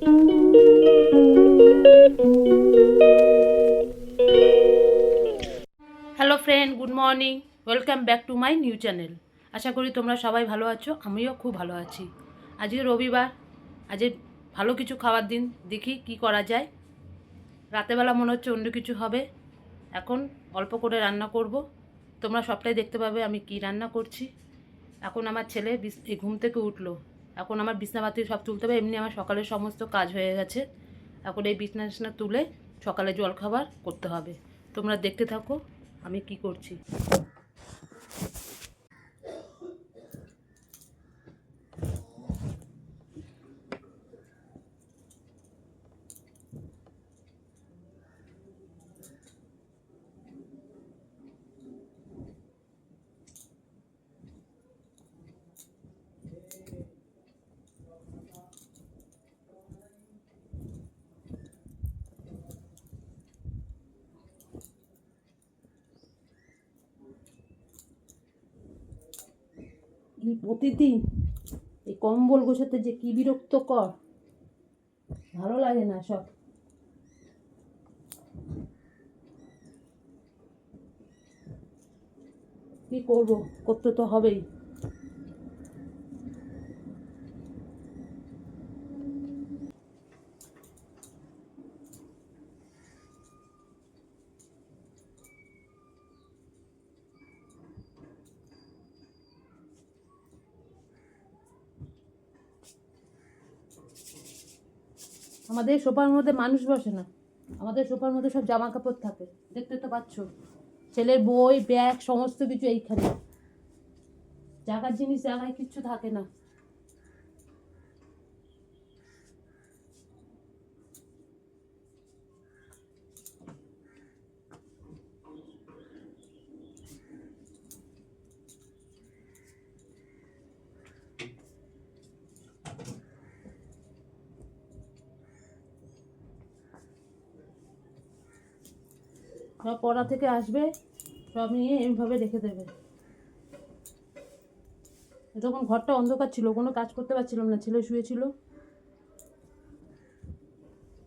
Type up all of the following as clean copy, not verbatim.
Hello friend, good morning. Welcome back to my new channel. আশা করি তোমরা সবাই ভালো আছো, আমিও খুব ভালো আছি। আজকে রবিবার, আজকে ভালো কিছু খাওয়ার দিন, দেখি কি করা যায়। রাতেবেলা মনে হচ্ছে অন্য কিছু হবে, এখন অল্প করে রান্না করব। তোমরা সবটাই দেখতে পাবে আমি কি রান্না করছি। এখন আমার ছেলে এই ঘুম থেকে উঠলো, এখন আমার বিছনাপাতি সব তুলতে হবে। এমনি আমার সকালের সমস্ত কাজ হয়ে গেছে, এখন এই বিছনা তুলে সকালে জলখাবার করতে হবে। তোমরা দেখতে থাকো আমি কি করছি। প্রতিদিন এই কম্বল গোছাতে যে কি বিরক্তকর, ভালো লাগে না সব। কি করব, করতে তো হবেই। আমাদের সোফার মধ্যে মানুষ বসে না, আমাদের সোফার মধ্যে সব জামা কাপড় থাকে, দেখতে তো পাচ্ছ। ছেলের বই, ব্যাগ, সমস্ত কিছু এইখানে। জায়গার জিনিস জায়গায় কিচ্ছু থাকে না। সব পড়া থেকে আসবে, সব নিয়ে এমভাবে রেখে দেবে। তখন ঘরটা অন্ধকার ছিল, কোনো কাজ করতে পারছিলাম না, ছেলে শুয়েছিল।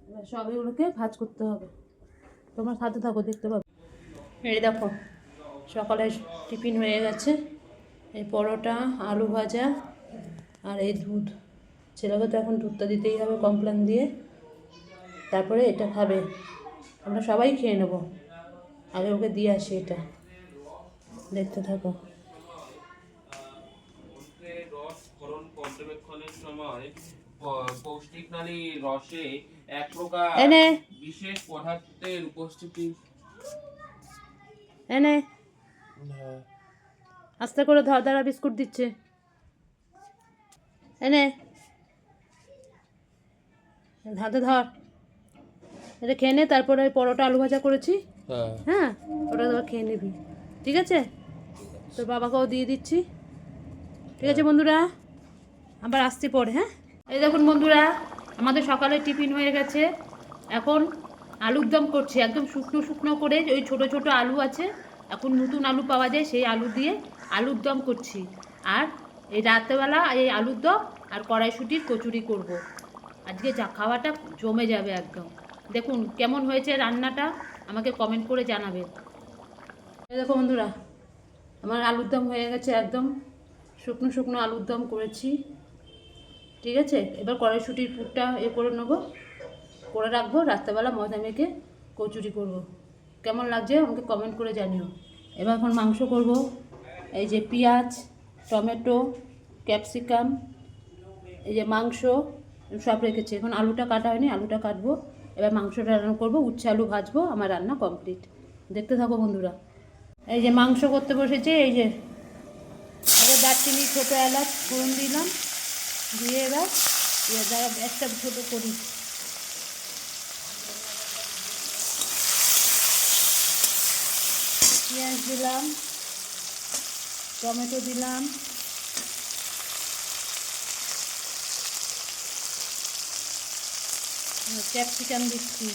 এবার সব এগুলোকে ভাঁজ করতে হবে। তোমার সাথে থাকো, দেখতে পাবে। এই দেখো, সকালে টিফিন হয়ে গেছে। এই পরোটা, আলু ভাজা আর এই দুধ। ছেলেকে তো এখন দুধটা দিতেই হবে কমপ্লেন দিয়ে, তারপরে এটা খাবে। আমরা সবাই খেয়ে নেব, আগে ওকে দিয়ে আসি। এটা দেখতে থাকো। রস ক্ষরণ পর্যবেক্ষণের সময় পৌষ্টিক নালীর রসে এক প্রকার বিশেষ পদার্থের উপস্থিতি। এনে আস্তে করে ধর, দাঁড়া, বিস্কুট দিচ্ছে। এনে হাতে ধর, এটা খেয়ে নে। তারপরে ওই পরোটা আলু ভাজা করেছি, হ্যাঁ, ওটা তোরা খেয়ে নিবি, ঠিক আছে? তোর বাবাকেও দিয়ে দিচ্ছি, ঠিক আছে বন্ধুরা? আবার আসছি পরে, হ্যাঁ। এই দেখুন বন্ধুরা, আমাদের সকালে টিফিন হয়ে গেছে। এখন আলুর দম করছি, একদম শুকনো শুকনো করে। ওই ছোট ছোট আলু আছে, এখন নতুন আলু পাওয়া যায়, সেই আলু দিয়ে আলুর দম করছি। আর এই রাত্রেবেলা এই আলুর দম আর কড়াইশুঁটির কচুরি করব। আজকে যা খাওয়াটা জমে যাবে একদম। দেখুন কেমন হয়েছে রান্নাটা, আমাকে কমেন্ট করে জানাবেন। এই দেখো বন্ধুরা, আমার আলুর দম হয়ে গেছে, একদম শুকনো শুকনো আলুর দম করেছি, ঠিক আছে? এবার কড়াইশুঁটির পুরটা করে নেবো, করে রাখবো। রাত্রেবেলা ময়দা মেখে কচুরি করব। কেমন লাগছে আমাকে কমেন্ট করে জানিও। এবার এখন মাংস করব। এই যে পেঁয়াজ, টমেটো, ক্যাপসিকাম, এই যে মাংস সব রেখেছি। এখন আলুটা কাটা হয়নি, আলুটা কাটবো। এবার মাংসটা রান্না করবো, উচ্ছে আলু ভাজবো। আমার রান্না কমপ্লিট, দেখতে থাকো বন্ধুরা। এই যে মাংস করতে বসেছি। এই যে আগে দারচিনি, ছোটো এলাচ ফোড়ন দিলাম, দিয়ে এবার একটা ছোটো করি। পেঁয়াজ দিলাম, টমেটো দিলাম, ক্যাপসিকাম দিচ্ছি,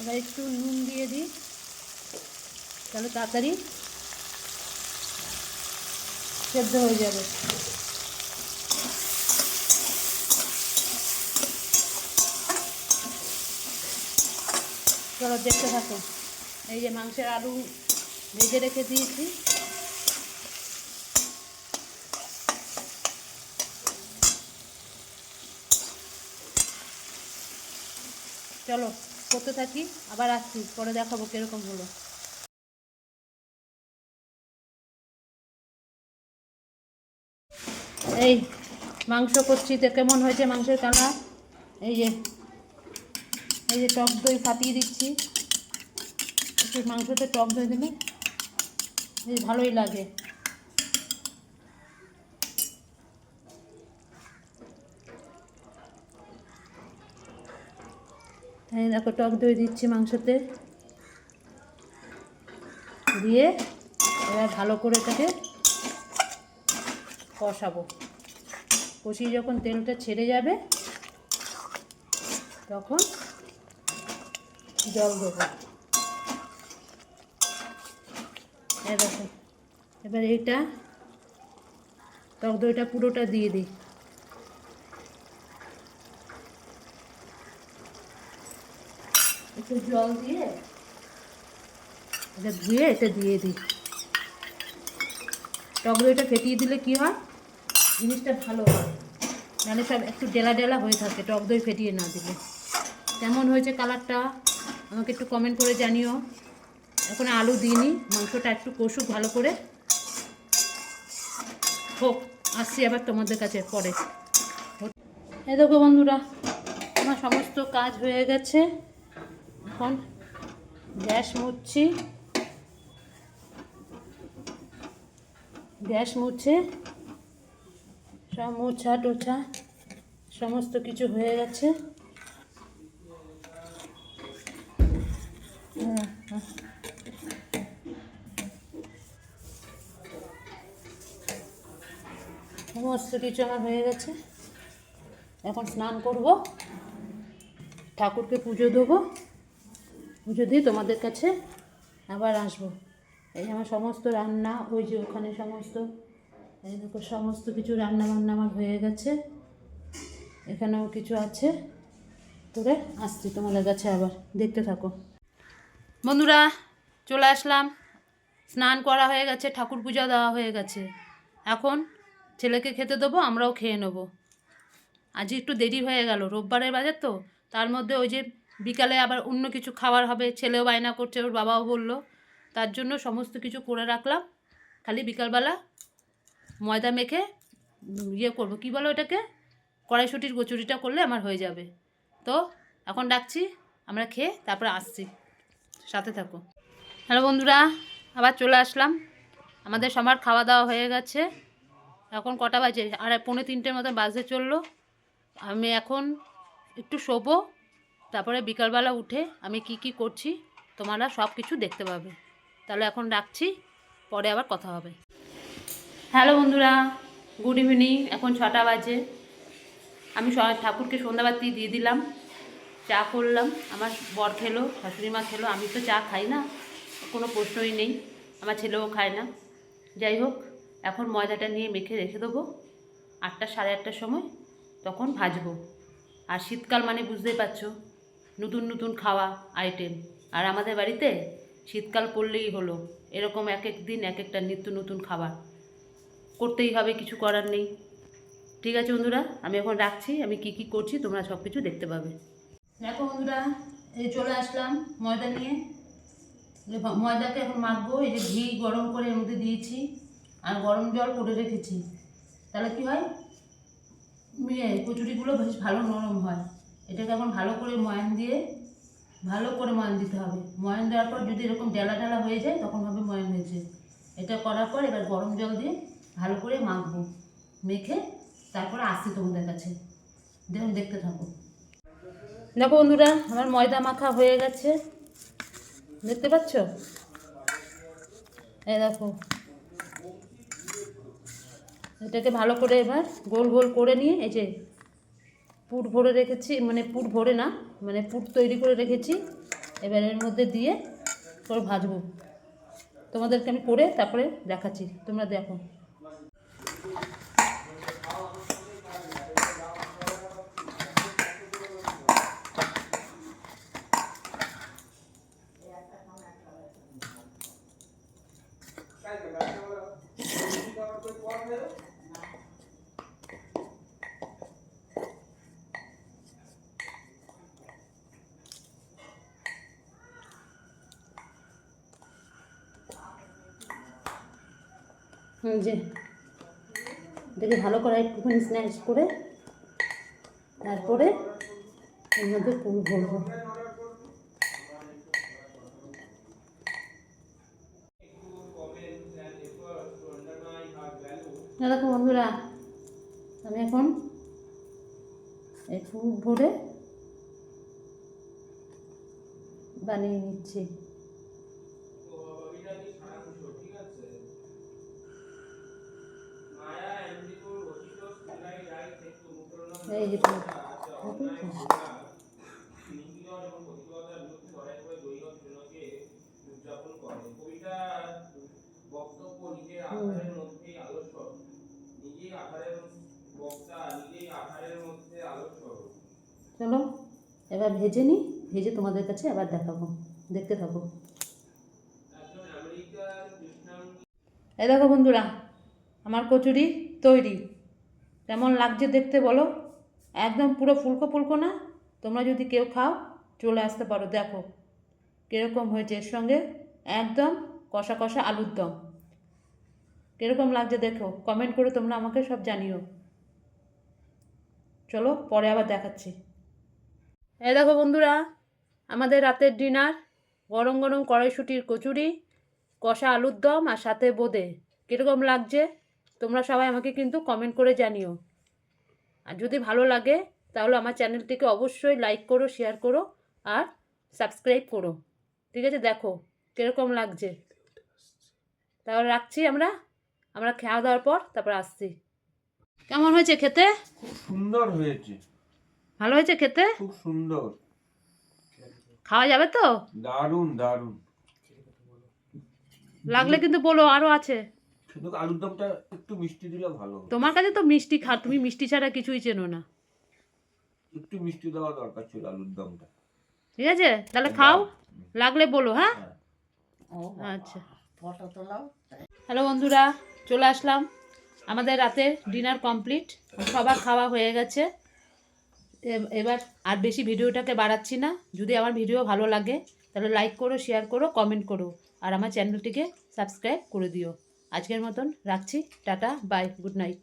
এবার একটু নুন দিয়ে দিই, তাহলে তাড়াতাড়ি সেদ্ধ হয়ে যাবে। চলো দেখতে থাকো। এই যে মাংসের আলু ভেজে রেখে দিয়েছি, চলো করতে থাকি, আবার আসছি, পরে দেখাবো কীরকম হলো। এই মাংস করছি তো কেমন হয়েছে মাংসের কালার। এই যে টক দই ফাটিয়ে দিচ্ছি, একটু মাংসতে টক দই দিলে ভালোই লাগে। এই দেখো টক দই দিচ্ছি মাংসতে, দিয়ে এবার ভালো করে এটাকে কষাবো। কষিয়ে যখন তেলটা ছেড়ে যাবে তখন জল দেবো। এই দেখো এবার এইটা টক দইটা পুরোটা দিয়ে দিই। একটু জল দিয়ে এটা ধুয়ে এটা দিয়ে দিই। টক দইটা ফেটিয়ে দিলে কী হয়, জিনিসটা ভালো হয়, নাহলে সব একটু ডেলা ডেলা হয়ে থাকে টক দই ফেটিয়ে না দিলে। কেমন হয়েছে কালারটা আমাকে একটু কমেন্ট করে জানিও। এখন আলু দিইনি, মাংসটা একটু কষুক ভালো করে হোক, আসছি আবার তোমাদের কাছে পরে। এই দেখো বন্ধুরা, আমার সমস্ত কাজ হয়ে গেছে, এখন গ্যাস মুছছি। গ্যাস মুছে সব মোছা টোছা সমস্ত কিছু হয়ে গেছে। সমস্ত কিছু আমার হয়ে গেছে, এখন স্নান করব, ঠাকুরকে পুজো দেবো, পুজো দিয়ে তোমাদের কাছে আবার আসবো। এই আমার সমস্ত রান্না, ওই যে ওখানে সমস্ত, এই দেখো সমস্ত কিছু রান্না বান্না আমার হয়ে গেছে, এখানেও কিছু আছে, করে আসছি তোমাদের কাছে আবার, দেখতে থাকো। বন্ধুরা চলে আসলাম, স্নান করা হয়ে গেছে, ঠাকুর পূজা দেওয়া হয়ে গেছে, এখন ছেলেকে খেতে দেবো, আমরাও খেয়ে নেবো। আজ একটু দেরি হয়ে গেল, রোববারের বাজার তো, তার মধ্যে ওই যে বিকালে আবার অন্য কিছু খাবার হবে, ছেলেও বায়না করছে, ওর বাবাও বললো, তার জন্য সমস্ত কিছু করে রাখলাম। খালি বিকালবেলা ময়দা মেখে ইয়ে করবো, কী বলো ওটাকে, কড়াইশুঁটির কচুরিটা করলে আমার হয়ে যাবে। তো এখন ডাকছি, আমরা খেয়ে তারপরে আসছি, সাথে থাকো। হ্যালো বন্ধুরা, আবার চলে আসলাম, আমাদের সবার খাওয়া দাওয়া হয়ে গেছে, এখন কটা বাজে, আর 2:45 মতো বাজতে চললো। আমি এখন একটু শোবো, তারপরে বিকালবেলা উঠে আমি কি কি করছি তোমরা সব কিছু দেখতে পাবে। তাহলে এখন রাখছি, পরে আবার কথা হবে। হ্যালো বন্ধুরা, গুড ইভিনিং, এখন 6টা বাজে। আমি ঠাকুরকে সন্ধ্যাবাতি দিয়ে দিলাম, চা করলাম, আমার বর খেলো, শাশুড়ি মা খেলো, আমি তো চা খাই না, কোনো প্রশ্নই নেই, আমার ছেলেও খায় না। যাই হোক, এখন ময়দাটা নিয়ে মেখে রেখে দেবো, 8টা সাড়ে 8টার সময় তখন ভাজবো। আর শীতকাল মানে বুঝতেই পারছো, নতুন নতুন খাওয়া আইটেম, আর আমাদের বাড়িতে শীতকাল পড়লেই হলো এরকম এক এক দিন এক একটা নিত্য নতুন খাবার করতেই হবে, কিছু করার নেই। ঠিক আছে বন্ধুরা, আমি এখন রাখছি, আমি কি কি করছি তোমরা সব কিছু দেখতে পাবে। দেখো বন্ধুরা, এই চলে আসলাম ময়দা নিয়ে, ময়দাকে এখন মাখবো। এই যে ঘি গরম করে এর মধ্যে দিয়েছি, আর গরম জল করে রেখেছি, তাহলে কি হয়, কচুরিগুলো বেশ ভালো নরম হয়। এটাকে এখন ভালো করে ময়ান দিয়ে, ভালো করে ময়ান দিতে হবে। ময়ান দেওয়ার পর যদি এরকম ডেলা ডেলা হয়ে যায় তখন হবে ময়ান হয়েছে। এটা করার পর এবার গরম জল দিয়ে ভালো করে মাখবো, মেখে তারপরে আসছি তোমাদের কাছে, দেখুন দেখতে থাকো। দেখো বন্ধুরা, আমার ময়দা মাখা হয়ে গেছে, দেখতে পাচ্ছ, এই দেখো, এটাকে ভালো করে এবার গোল গোল করে নিয়ে, এই যে পুর ভরে রেখেছি, মানে পুর ভরে না, মানে পুর তৈরি করে রেখেছি, এবার এর মধ্যে দিয়ে করে ভাজবো। তোমাদেরকে আমি করে তারপরে দেখাচ্ছি, তোমরা দেখো। যে দেখে ভালো করে একটুখানি স্ন্যাচ করে তারপরে এর মধ্যে পুর ভরবো। দেখো বন্ধুরা, আমি এখন এই পুর ভরে বানিয়ে নিচ্ছি। এই যে চলো এবার ভেজে নিই, ভেজে তোমাদের কাছে আবার দেখাবো, দেখতে থাকো। এই দেখো বন্ধুরা, আমার কচুরি তৈরি। কেমন লাগছে দেখতে বলো? একদম পুরো ফুলকো ফুলকো না? তোমরা যদি কেউ খাও চলে আসতে পারো। দেখো কীরকম হয়েছে, এর সঙ্গে একদম কষা কষা আলুর দম। কীরকম লাগছে দেখো, কমেন্ট করে তোমরা আমাকে সব জানিও। চলো পরে আবার দেখাচ্ছি। এই দেখো বন্ধুরা, আমাদের রাতের ডিনার, গরম গরম কড়াইশুঁটির কচুরি, কষা আলুর দম আর সাথে বোঁদে। কীরকম লাগছে তোমরা সবাই আমাকে কিন্তু কমেন্ট করে জানিও। আর যদি ভালো লাগে তাহলে আমার চ্যানেলটিকে অবশ্যই লাইক করো, শেয়ার করো আর সাবস্ক্রাইব করো। ঠিক আছে, দেখো কীরকম লাগছে। তাহলে রাখছি, আমরা খাওয়া দাওয়ার পর তারপর আসছি। কেমন হয়েছে খেতে? খুব সুন্দর হয়েছে। ভালো হয়েছে খেতে? খুব সুন্দর। খাওয়া যাবে তো? দারুণ দারুণ। লাগলে কিন্তু বলো, আরও আছে। শুধু আলুর দমটা একটু মিষ্টি দিলে ভালো হতো। তোমার কাছে তো মিষ্টি তুমি মিষ্টি ছাড়া কিছুই চেনো না। একটু মিষ্টি দেওয়া দরকার ছিল আলুর দমটা। ঠিক আছে, তাহলে খাও, লাগলে বলো। হ্যাঁ, আচ্ছা। হ্যালো বন্ধুরা, চলে আসলাম, আমাদের রাতের ডিনার কমপ্লিট, সবার খাওয়া হয়ে গেছে। এবার আর বেশি ভিডিওটাকে বাড়াচ্ছি না। যদি আমার ভিডিও ভালো লাগে তাহলে লাইক করো, শেয়ার করো, কমেন্ট করো আর আমার চ্যানেলটিকে সাবস্ক্রাইব করে দিও। আজকের মতন রাখছি, টাটা, বাই, গুড নাইট।